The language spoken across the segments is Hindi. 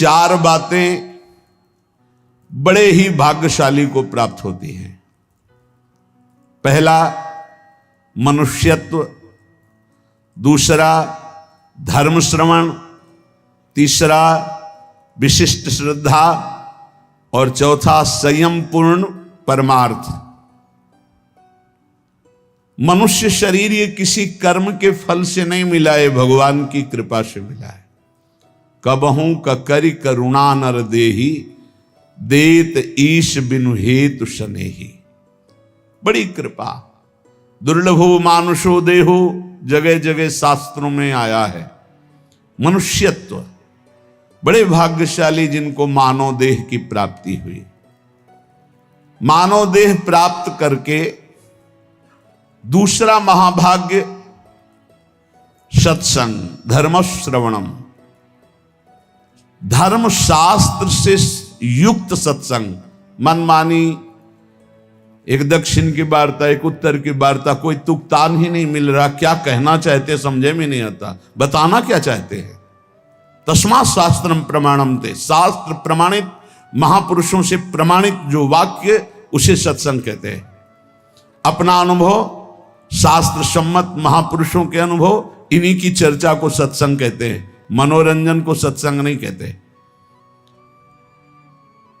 चार बातें बड़े ही भाग्यशाली को प्राप्त होती हैं। पहला मनुष्यत्व, दूसरा धर्म श्रवण, तीसरा विशिष्ट श्रद्धा और चौथा संयम पूर्ण परमार्थ। मनुष्य शरीर ये किसी कर्म के फल से नहीं मिला है, भगवान की कृपा से मिला है। कबहू करी करुणा नर देही, देत ईश बिनु हेतु सनेही। बड़ी कृपा। दुर्लभो मानुषो देहो, जगह जगह शास्त्रों में आया है। मनुष्यत्व, बड़े भाग्यशाली जिनको मानव देह की प्राप्ति हुई। मानव देह प्राप्त करके दूसरा महाभाग्य सत्संग, धर्म श्रवणम, धर्म शास्त्र से युक्त सत्संग। मनमानी एक दक्षिण की वार्ता, एक उत्तर की वार्ता, कोई तुकतान ही नहीं मिल रहा। क्या कहना चाहते समझे में नहीं आता, बताना क्या चाहते हैं। तस्मात् शास्त्रम प्रमाणम थे, शास्त्र प्रमाणित महापुरुषों से प्रमाणित जो वाक्य उसे सत्संग कहते हैं। अपना अनुभव, शास्त्र सम्मत महापुरुषों के अनुभव, इन्हीं की चर्चा को सत्संग कहते हैं। मनोरंजन को सत्संग नहीं कहते।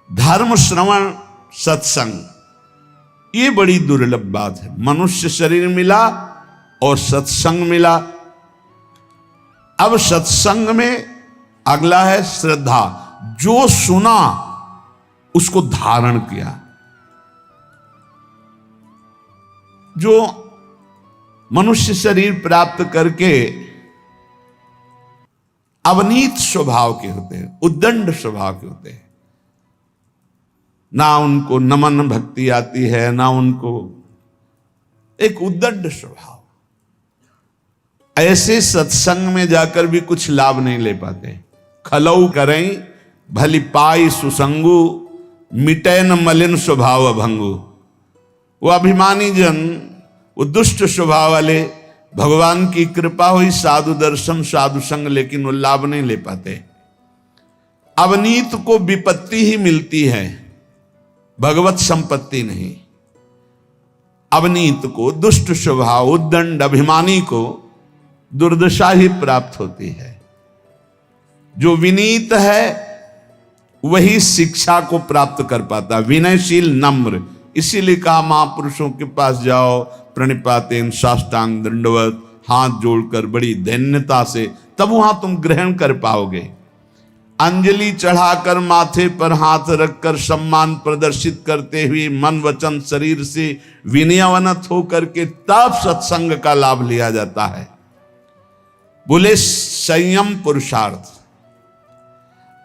धर्म श्रवण सत्संग, ये बड़ी दुर्लभ बात है। मनुष्य शरीर मिला और सत्संग मिला। अब सत्संग में अगला है श्रद्धा। जो सुना उसको धारण किया। जो मनुष्य शरीर प्राप्त करके अवनीत स्वभाव के होते हैं, उद्दंड स्वभाव के होते हैं, ना उनको नमन भक्ति आती है, ना उनको, एक उद्दंड स्वभाव, ऐसे सत्संग में जाकर भी कुछ लाभ नहीं ले पाते। खलऊ करें भली पाई सुसंगु, मिटे न मलिन स्वभाव भंगु। वो अभिमानी जन, वो दुष्ट स्वभाव वाले, भगवान की कृपा हुई, साधु दर्शन साधु संग, लेकिन वो लाभ नहीं ले पाते। अवनीत को विपत्ति ही मिलती है, भगवत संपत्ति नहीं। अवनीत को, दुष्ट स्वभाव, उद्दंड अभिमानी को दुर्दशा ही प्राप्त होती है। जो विनीत है वही शिक्षा को प्राप्त कर पाता, विनयशील नम्र। इसीलिए कहा महापुरुषों के पास जाओ, प्रणिपातेन साष्टांग दंडवत, हाथ जोड़कर बड़ी दैन्यता से, तब वहां तुम ग्रहण कर पाओगे। अंजलि चढ़ाकर माथे पर हाथ रखकर सम्मान प्रदर्शित करते हुए मन वचन शरीर से विनयवनत होकर के तब सत्संग का लाभ लिया जाता है। बोले संयम पुरुषार्थ।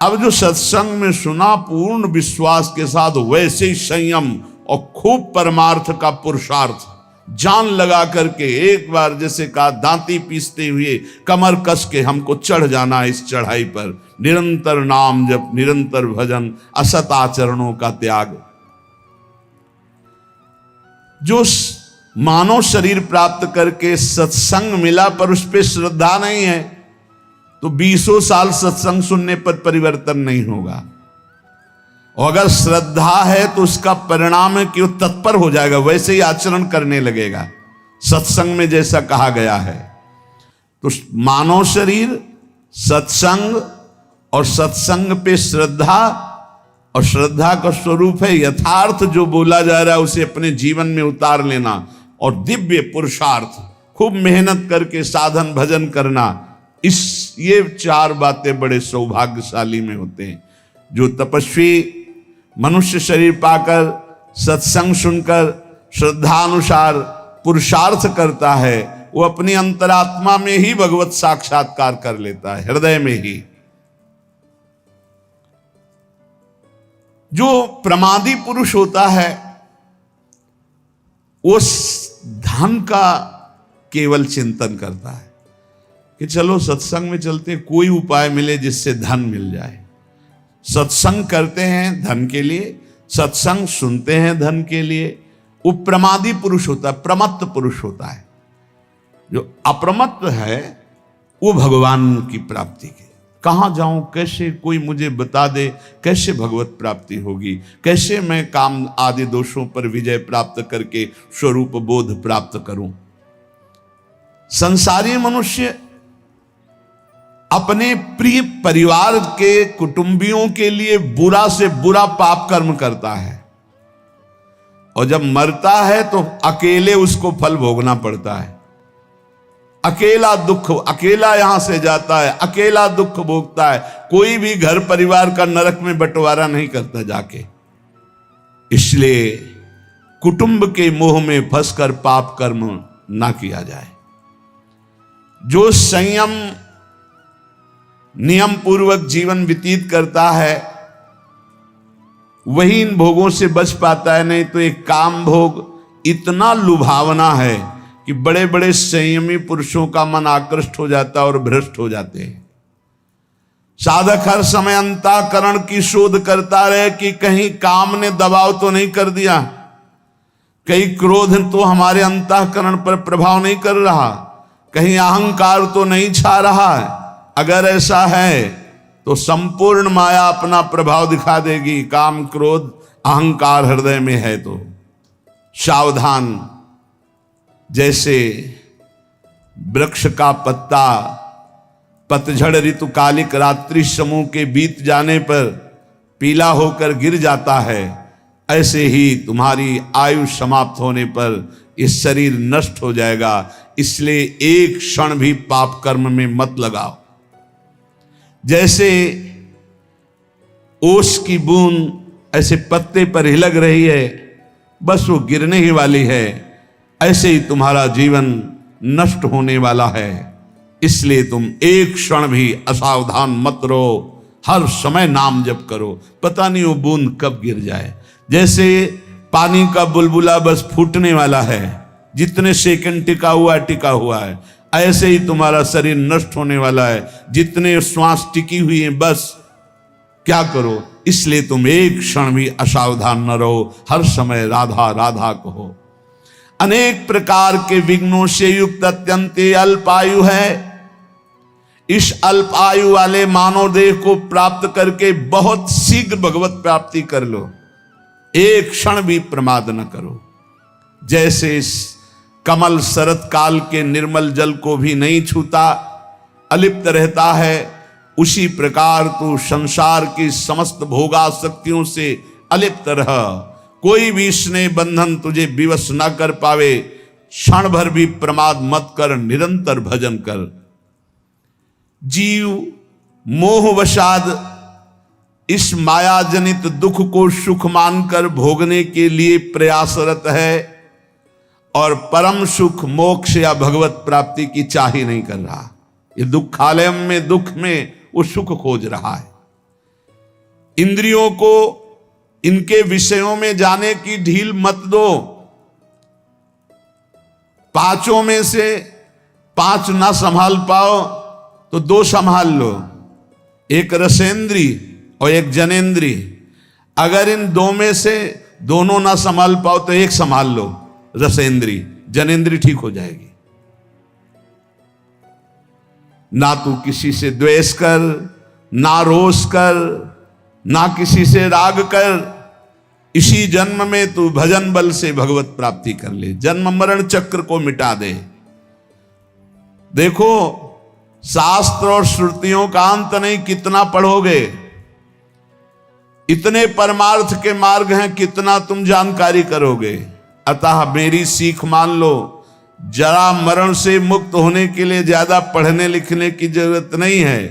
अब जो सत्संग में सुना पूर्ण विश्वास के साथ, वैसे ही संयम और खूब परमार्थ का पुरुषार्थ जान लगा करके, एक बार जैसे कहा दांती पीसते हुए कमर कस के हमको चढ़ जाना इस चढ़ाई पर। निरंतर नाम जप, निरंतर भजन, असत आचरणों का त्याग। जो मानव शरीर प्राप्त करके सत्संग मिला पर उस पर श्रद्धा नहीं है, तो 20 साल सत्संग सुनने पर परिवर्तन नहीं होगा। और अगर श्रद्धा है तो उसका परिणाम है कि वो तत्पर हो जाएगा, वैसे ही आचरण करने लगेगा, सत्संग में जैसा कहा गया है। तो मानव शरीर, सत्संग और सत्संग पे श्रद्धा, और श्रद्धा का स्वरूप है यथार्थ जो बोला जा रहा है उसे अपने जीवन में उतार लेना, और दिव्य पुरुषार्थ, खूब मेहनत करके साधन भजन करना। ये चार बातें बड़े सौभाग्यशाली में होते हैं। जो तपस्वी मनुष्य शरीर पाकर सत्संग सुनकर श्रद्धानुसार पुरुषार्थ करता है, वो अपनी अंतरात्मा में ही भगवत साक्षात्कार कर लेता है, हृदय में ही। जो प्रमादी पुरुष होता है वो धन का केवल चिंतन करता है कि चलो सत्संग में चलते, कोई उपाय मिले जिससे धन मिल जाए। सत्संग करते हैं धन के लिए, सत्संग सुनते हैं धन के लिए। वो प्रमादी पुरुष होता है, प्रमत्त पुरुष होता है। जो अप्रमत्त है वो भगवान की प्राप्ति के, कहाँ जाऊं, कैसे कोई मुझे बता दे, कैसे भगवत प्राप्ति होगी, कैसे मैं काम आदि दोषों पर विजय प्राप्त करके स्वरूप बोध प्राप्त करूं। संसारी मनुष्य अपने प्रिय परिवार के कुटुंबियों के लिए बुरा से बुरा पाप कर्म करता है, और जब मरता है तो अकेले उसको फल भोगना पड़ता है। अकेला दुख, अकेला यहां से जाता है, अकेला दुख भोगता है। कोई भी घर परिवार का नरक में बंटवारा नहीं करता जाके। इसलिए कुटुंब के मोह में फंसकर पाप कर्म ना किया जाए। जो संयम नियम पूर्वक जीवन व्यतीत करता है वही इन भोगों से बच पाता है। नहीं तो एक काम भोग इतना लुभावना है कि बड़े बड़े संयमी पुरुषों का मन आकृष्ट हो जाता है और भ्रष्ट हो जाते हैं। साधक हर समय अंतःकरण की शोध करता रहे कि कहीं काम ने दबाव तो नहीं कर दिया, कहीं क्रोध तो हमारे अंतःकरण पर प्रभाव नहीं कर रहा, कहीं अहंकार तो नहीं छा रहा है। अगर ऐसा है तो संपूर्ण माया अपना प्रभाव दिखा देगी। काम क्रोध अहंकार हृदय में है तो सावधान। जैसे वृक्ष का पत्ता पतझड़ ऋतुकालिक रात्रि समूह के बीत जाने पर पीला होकर गिर जाता है, ऐसे ही तुम्हारी आयु समाप्त होने पर ये शरीर नष्ट हो जाएगा। इसलिए एक क्षण भी पाप कर्म में मत लगाओ। जैसे ओस की बूंद ऐसे पत्ते पर हिलक रही है, बस वो गिरने ही वाली है, ऐसे ही तुम्हारा जीवन नष्ट होने वाला है। इसलिए तुम एक क्षण भी असावधान मत रहो, हर समय नाम जप करो। पता नहीं वो बूंद कब गिर जाए। जैसे पानी का बुलबुला बस फूटने वाला है, जितने सेकंड टिका हुआ है, ऐसे ही तुम्हारा शरीर नष्ट होने वाला है। जितने श्वास टिकी हुई है बस क्या करो। इसलिए तुम एक क्षण भी असावधान न रहो, हर समय राधा राधा कहो। अनेक प्रकार के विघ्नों से युक्त अत्यंत अल्प आयु है। इस अल्प आयु वाले मानव देह को प्राप्त करके बहुत शीघ्र भगवत प्राप्ति कर लो। एक क्षण भी प्रमाद न करो। जैसे कमल शरत काल के निर्मल जल को भी नहीं छूता, अलिप्त रहता है, उसी प्रकार तू संसार की समस्त भोगासक्तियों से अलिप्त रह। कोई भी स्नेह बंधन तुझे विवश न कर पावे। क्षण भर भी प्रमाद मत कर, निरंतर भजन कर। जीव मोहवशाद इस मायाजनित दुख को सुख मानकर भोगने के लिए प्रयासरत है और परम सुख मोक्ष या भगवत प्राप्ति की चाह ही नहीं कर रहा। ये दुखालय में दुख में वो सुख खोज रहा है। इंद्रियों को इनके विषयों में जाने की ढील मत दो। पांचों में से 5 ना संभाल पाओ तो 2 संभाल लो, एक रसेंद्री और एक जनेंद्री। अगर इन 2 में से दोनों ना संभाल पाओ तो एक संभाल लो, रसेंद्री। जनेंद्री ठीक हो जाएगी। ना तू किसी से द्वेष कर, ना रोष कर, ना किसी से राग कर। इसी जन्म में तू भजन बल से भगवत प्राप्ति कर ले, जन्म मरण चक्र को मिटा दे। देखो शास्त्र और श्रुतियों का अंत नहीं, कितना पढ़ोगे। इतने परमार्थ के मार्ग हैं, कितना तुम जानकारी करोगे। अतः मेरी सीख मान लो, जरा मरण से मुक्त होने के लिए ज्यादा पढ़ने लिखने की जरूरत नहीं है।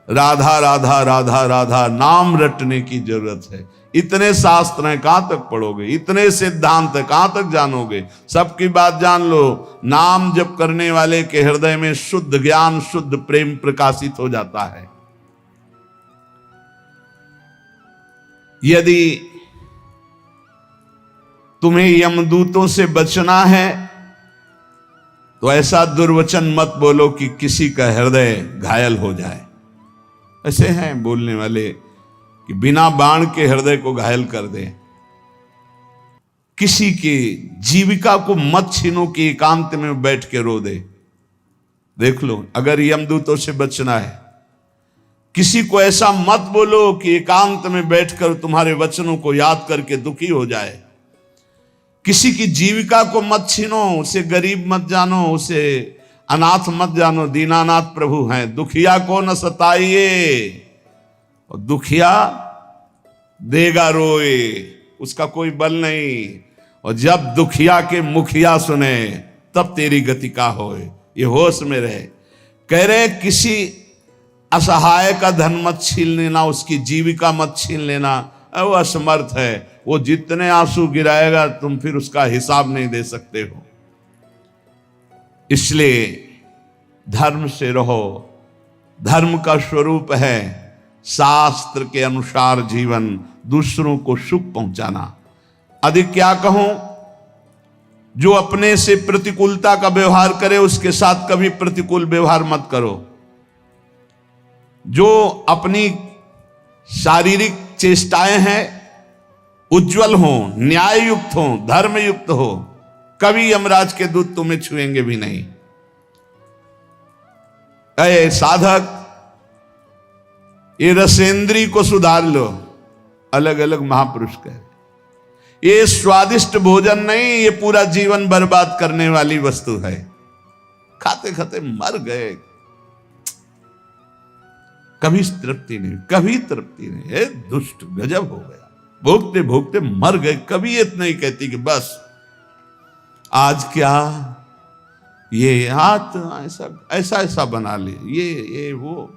राधा राधा राधा राधा नाम रटने की जरूरत है। इतने शास्त्र हैं, कहां तक पढ़ोगे। इतने सिद्धांत है, कहां तक जानोगे। सबकी बात जान लो। नाम जप करने वाले के हृदय में शुद्ध ज्ञान शुद्ध प्रेम प्रकाशित हो जाता है। यदि तुम्हें यमदूतों से बचना है तो ऐसा दुर्वचन मत बोलो कि किसी का हृदय घायल हो जाए। ऐसे हैं बोलने वाले कि बिना बाण के हृदय को घायल कर दे। किसी की जीविका को मत छीनो कि एकांत में बैठ के रो दे। देख लो, अगर यमदूतों से बचना है, किसी को ऐसा मत बोलो कि एकांत में बैठकर तुम्हारे वचनों को याद करके दुखी हो जाए। किसी की जीविका को मत छीनो, उसे गरीब मत जानो, उसे अनाथ मत जानो। दीनानाथ प्रभु हैं। दुखिया को न सताइए, और दुखिया देगा रोए, उसका कोई बल नहीं। और जब दुखिया के मुखिया सुने तब तेरी गति का होए। ये होश में रहे। कह रहे किसी असहाय का धन मत छीन लेना, उसकी जीविका मत छीन लेना। वो असमर्थ है, वो जितने आंसू गिराएगा तुम फिर उसका हिसाब नहीं दे सकते हो। इसलिए धर्म से रहो। धर्म का स्वरूप है शास्त्र के अनुसार जीवन, दूसरों को सुख पहुंचाना। अधिक क्या कहूं, जो अपने से प्रतिकूलता का व्यवहार करे उसके साथ कभी प्रतिकूल व्यवहार मत करो। जो अपनी शारीरिक चेष्टाएं हैं उज्जवल हो, न्याय युक्त हो, धर्म युक्त हो, कभी यमराज के दूत तुम्हें छुएंगे भी नहीं। अरे साधक, ये रसेंद्री को सुधार लो। अलग अलग महापुरुष कहे ये स्वादिष्ट भोजन नहीं, ये पूरा जीवन बर्बाद करने वाली वस्तु है। खाते खाते मर गए, कभी तृप्ति नहीं, कभी तृप्ति नहीं। दुष्ट गजब हो गया, भोगते भोगते मर गए। कभी ये नहीं कहती कि बस आज क्या ये हाथ ऐसा ऐसा बना ले, ये वो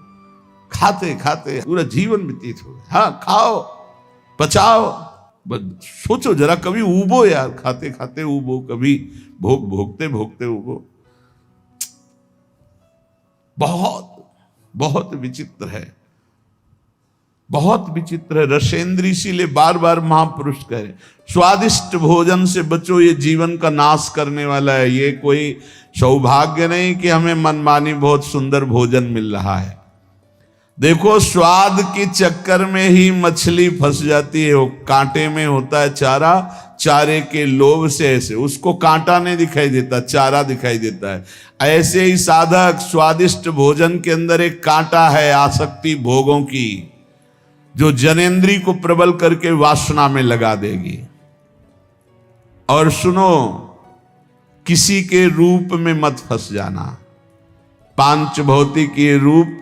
खाते खाते पूरा जीवन व्यतीत हो गया। हाँ खाओ, पचाओ, बस सोचो जरा, कभी उबो यार, खाते खाते उबो, कभी भोगते भोगते उबो। बहुत बहुत विचित्र है, बहुत विचित्र है। रसेंद्री इसीलिए बार बार महापुरुष कह रहे स्वादिष्ट भोजन से बचो, ये जीवन का नाश करने वाला है। ये कोई सौभाग्य नहीं कि हमें मनमानी बहुत सुंदर भोजन मिल रहा है। देखो स्वाद के चक्कर में ही मछली फंस जाती है। वो कांटे में होता है चारा, चारे के लोभ से ऐसे उसको कांटा नहीं दिखाई देता, चारा दिखाई देता है। ऐसे ही साधक स्वादिष्ट भोजन के अंदर एक कांटा है, आसक्ति भोगों की, जो जनेंद्री को प्रबल करके वासना में लगा देगी। और सुनो, किसी के रूप में मत फंस जाना। पांच भौतिक ये रूप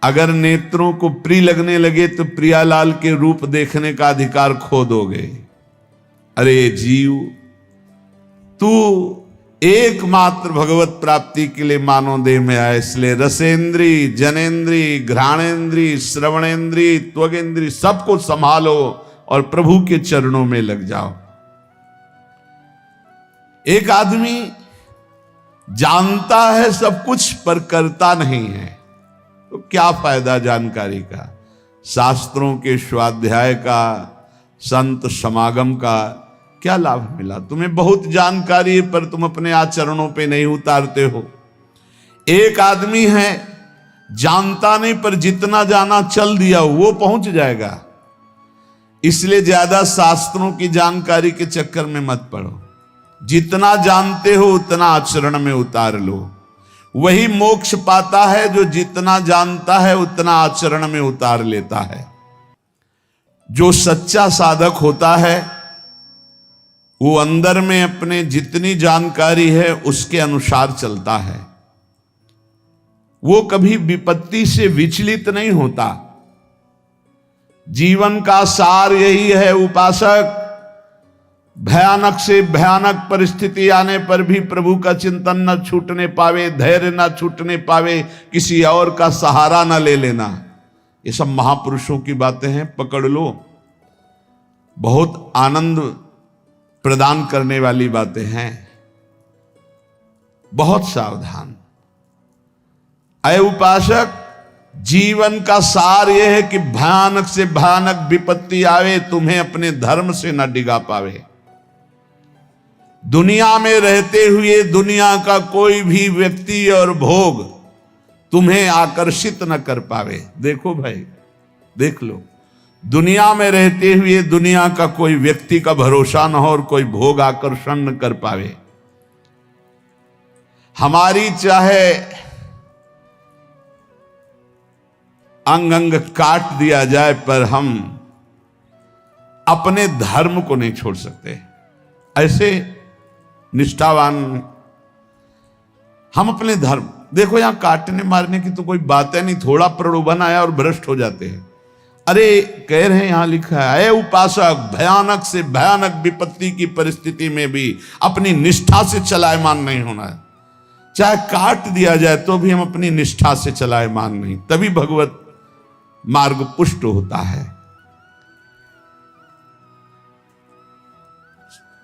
अगर नेत्रों को प्रिय लगने लगे तो प्रियालाल के रूप देखने का अधिकार खो दोगे। अरे जीव, तू एकमात्र भगवत प्राप्ति के लिए मानव देह में आए। इसलिए रसेंद्री, जनेंद्री, घ्राणेंद्री, श्रवणेंद्री, त्वगेंद्री सबको संभालो और प्रभु के चरणों में लग जाओ। एक आदमी जानता है सब कुछ पर करता नहीं है, तो क्या फायदा जानकारी का, शास्त्रों के स्वाध्याय का, संत समागम का क्या लाभ मिला? तुम्हें बहुत जानकारी है पर तुम अपने आचरणों पे नहीं उतारते हो। एक आदमी है जानता नहीं पर जितना जाना चल दिया वो पहुंच जाएगा। इसलिए ज्यादा शास्त्रों की जानकारी के चक्कर में मत पड़ो। जितना जानते हो उतना आचरण में उतार लो। वही मोक्ष पाता है जो जितना जानता है उतना आचरण में उतार लेता है। जो सच्चा साधक होता है वो अंदर में अपने जितनी जानकारी है उसके अनुसार चलता है। वो कभी विपत्ति से विचलित नहीं होता। जीवन का सार यही है उपासक, भयानक से भयानक परिस्थिति आने पर भी प्रभु का चिंतन न छूटने पावे, धैर्य न छूटने पावे, किसी और का सहारा न ले लेना। ये सब महापुरुषों की बातें हैं, पकड़ लो। बहुत आनंद प्रदान करने वाली बातें हैं। बहुत सावधान। अय उपासक, जीवन का सार यह है कि भयानक से भयानक विपत्ति आवे, तुम्हें अपने धर्म से न डिगा पावे। दुनिया में रहते हुए दुनिया का कोई भी व्यक्ति और भोग तुम्हें आकर्षित न कर पावे। देखो भाई, देख लो, दुनिया में रहते हुए दुनिया का कोई व्यक्ति का भरोसा न हो और कोई भोग आकर्षण न कर पावे। हमारी चाहे अंग अंग काट दिया जाए पर हम अपने धर्म को नहीं छोड़ सकते। ऐसे निष्ठावान हम अपने धर्म, देखो यहां काटने मारने की तो कोई बात है नहीं, थोड़ा प्रलोभन आया और भ्रष्ट हो जाते हैं। अरे कह रहे हैं, यहां लिखा है, उपासक भयानक से भयानक विपत्ति की परिस्थिति में भी अपनी निष्ठा से चलायमान नहीं होना है। चाहे काट दिया जाए तो भी हम अपनी निष्ठा से चलायमान नहीं, तभी भगवत मार्ग पुष्ट होता है।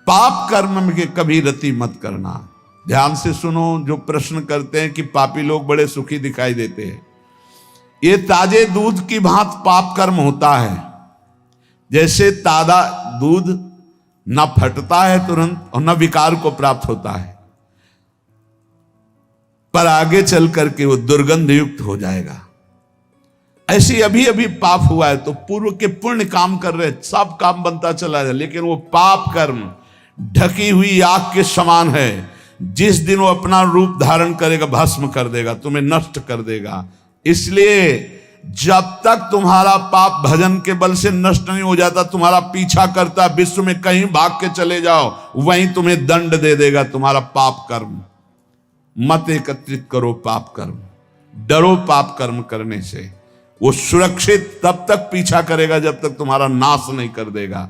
पाप कर्म में कभी रति मत करना। ध्यान से सुनो, जो प्रश्न करते हैं कि पापी लोग बड़े सुखी दिखाई देते हैं, ये ताजे दूध की भांति पाप कर्म होता है। जैसे ताजा दूध न फटता है तुरंत और न विकार को प्राप्त होता है, पर आगे चल करके वो दुर्गंध युक्त हो जाएगा। ऐसे अभी अभी पाप हुआ है तो पूर्व के पुण्य काम कर रहे, सब काम बनता चला जाए, लेकिन वो पाप कर्म ढकी हुई आग के समान है। जिस दिन वो अपना रूप धारण करेगा भस्म कर देगा, तुम्हें नष्ट कर देगा। इसलिए जब तक तुम्हारा पाप भजन के बल से नष्ट नहीं हो जाता, तुम्हारा पीछा करता, विश्व में कहीं भाग के चले जाओ, वहीं तुम्हें दंड दे देगा तुम्हारा पाप कर्म। मत एकत्रित करो पाप कर्म, डरो पाप कर्म करने से। वो सुरक्षित तब तक पीछा करेगा जब तक तुम्हारा नाश नहीं कर देगा।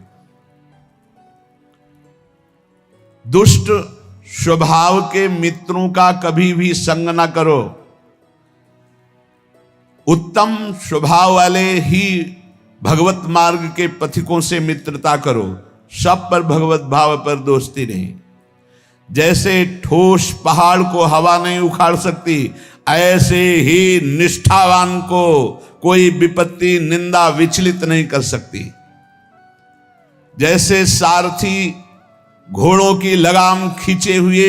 दुष्ट स्वभाव के मित्रों का कभी भी संग ना करो। उत्तम स्वभाव वाले ही भगवत मार्ग के पथिकों से मित्रता करो। सब पर भगवत भाव पर दोस्ती नहीं। जैसे ठोस पहाड़ को हवा नहीं उखाड़ सकती, ऐसे ही निष्ठावान को कोई विपत्ति निंदा विचलित नहीं कर सकती। जैसे सारथी घोड़ों की लगाम खींचे हुए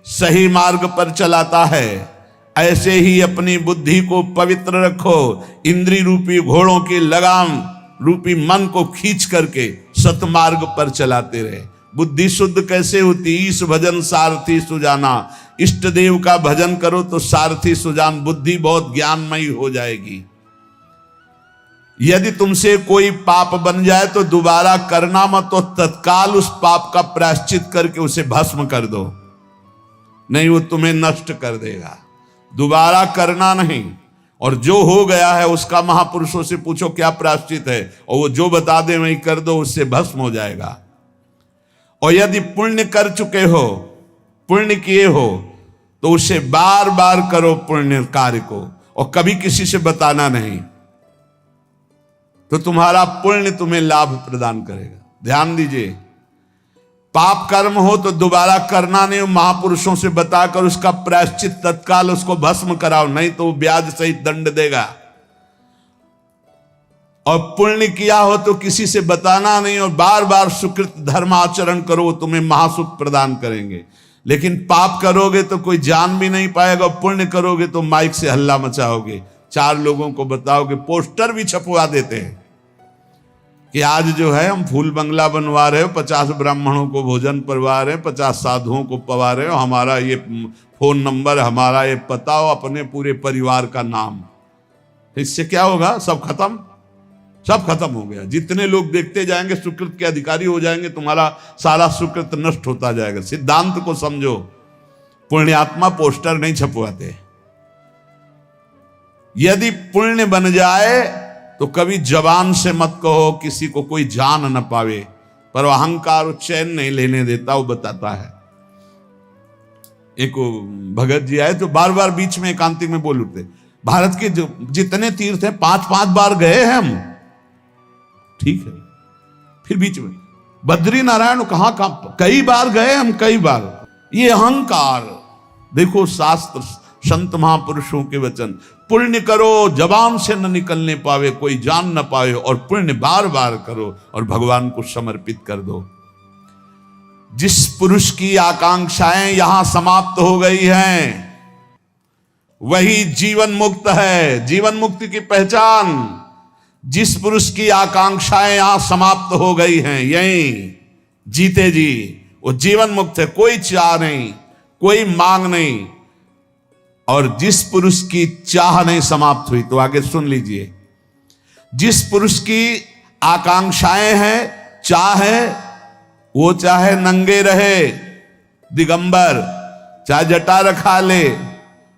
सही मार्ग पर चलाता है, ऐसे ही अपनी बुद्धि को पवित्र रखो। इंद्रिय रूपी घोड़ों की लगाम रूपी मन को खींच करके सतमार्ग पर चलाते रहे। बुद्धि शुद्ध कैसे होती? ईश भजन सारथी सुजाना। इष्ट देव का भजन करो तो सारथी सुजान, बुद्धि बहुत ज्ञानमयी हो जाएगी। यदि तुमसे कोई पाप बन जाए तो दोबारा करना मत, तो तत्काल उस पाप का प्रायश्चित करके उसे भस्म कर दो, नहीं वो तुम्हें नष्ट कर देगा। दोबारा करना नहीं। और जो हो गया है उसका महापुरुषों से पूछो क्या प्रायश्चित है, और वो जो बता दे वही कर दो, उससे भस्म हो जाएगा। और यदि पुण्य कर चुके हो, पुण्य किए हो, तो उसे बार बार करो पुण्य कार्य को, और कभी किसी से बताना नहीं, तो तुम्हारा पुण्य तुम्हें लाभ प्रदान करेगा। ध्यान दीजिए, पाप कर्म हो तो दोबारा करना नहीं, महापुरुषों से बताकर उसका प्रायश्चित तत्काल उसको भस्म कराओ, नहीं तो वो ब्याज सहित दंड देगा। और पुण्य किया हो तो किसी से बताना नहीं, और बार बार सुकृत धर्म आचरण करो, तुम्हें महासुख प्रदान करेंगे। लेकिन पाप करोगे तो कोई जान भी नहीं पाएगा, पुण्य करोगे तो माइक से हल्ला मचाओगे, 4 लोगों को बताओगे, पोस्टर भी छपवा देते हैं कि आज जो है हम फूल बंगला बनवा रहे हो, 50 ब्राह्मणों को भोजन करवा रहे हैं, 50 साधुओं को पवा रहे हो, हमारा ये फोन नंबर, हमारा ये पता हो, अपने पूरे परिवार का नाम। इससे क्या होगा? सब खत्म, सब खत्म हो गया। जितने लोग देखते जाएंगे सुकृत के अधिकारी हो जाएंगे, तुम्हारा सारा सुकृत नष्ट होता जाएगा। सिद्धांत को समझो, पुण्यात्मा पोस्टर नहीं छपवाते। यदि पुण्य बन जाए तो कभी जबान से मत कहो किसी को कोई जान न पावे, पर अहंकार चैन नहीं लेने देता, वो बताता है। एक भगत जी आए तो बार बार बीच में एकांतिक में बोल उठते, भारत के जितने तीर्थ हैं 5-5 बार गए हैं हम, ठीक है। फिर बीच में बद्री नारायण कहाँ कई बार गए हम, कई बार। ये अहंकार देखो, शास्त्र संत महापुरुषों के वचन, पुण्य करो जबान से न निकलने पावे, कोई जान न पावे, और पुण्य बार बार करो और भगवान को समर्पित कर दो। जिस पुरुष की आकांक्षाएं यहां समाप्त हो गई हैं, वही जीवन मुक्त है। जीवन मुक्ति की पहचान, जिस पुरुष की आकांक्षाएं यहां समाप्त हो गई हैं, यही जीते जी वो जीवन मुक्त है। कोई चाह नहीं, कोई मांग नहीं। और जिस पुरुष की चाह नहीं समाप्त हुई, तो आगे सुन लीजिए, जिस पुरुष की आकांक्षाएं हैं, चाह है, वो चाहे नंगे रहे दिगंबर, चाहे जटा रखा ले,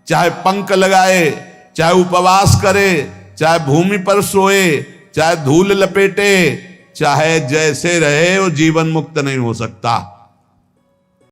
चाहे पंख लगाए, चाहे उपवास करे, चाहे भूमि पर सोए, चाहे धूल लपेटे, चाहे जैसे रहे, वो जीवन मुक्त नहीं हो सकता।